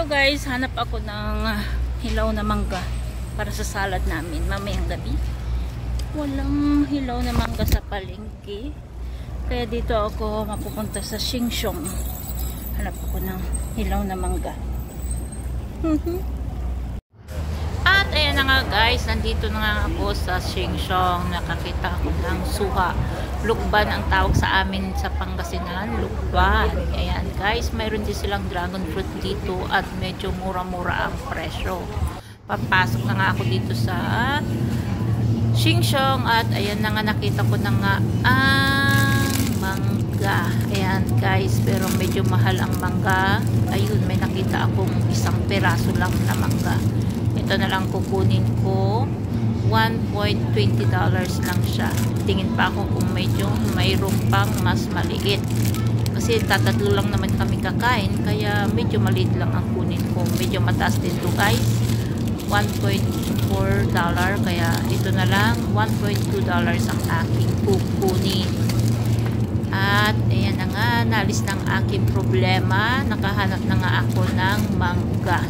Hello guys, hanap ako ng hilaw na mangga para sa salad namin mamayang gabi. Walang hilaw na mangga sa palengke, kaya dito ako mapupunta sa Sheng-Siong. Hanap ako ng hilaw na mangga. At ayan na nga guys, nandito na nga ako sa Sheng-Siong. Nakakita ako ng suha. Lukban ang tawag sa amin sa Pangasinan, lukban. Ayan guys, mayroon din silang dragon fruit dito at medyo mura-mura ang presyo. Papasok na nga ako dito sa Sheng-Siong at ayan na nga, nakita ko na nga ang mangga. Ayan guys, pero medyo mahal ang mangga. Ayun, may nakita akong isang peraso lang na mangga. Ito na lang kukunin ko. $1.20 lang siya. Tingin pa ako kung medyo mayroon pang mas maliit. Kasi tatatlo lang naman kami kakain, kaya medyo maliit lang ang kunin ko. Medyo mataas din to guys. $1.4, kaya ito na lang $1.2 ang aking kukunin. At ayan na nga, nalis ng aking problema. Nakahanap na nga ako ng mangga.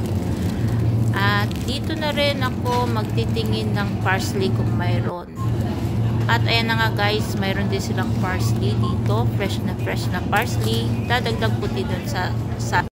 At dito na rin ako magtitingin ng parsley kung mayroon. At ayan na nga guys, mayroon din silang parsley dito. Fresh na parsley. Dadagdag ko din dun sa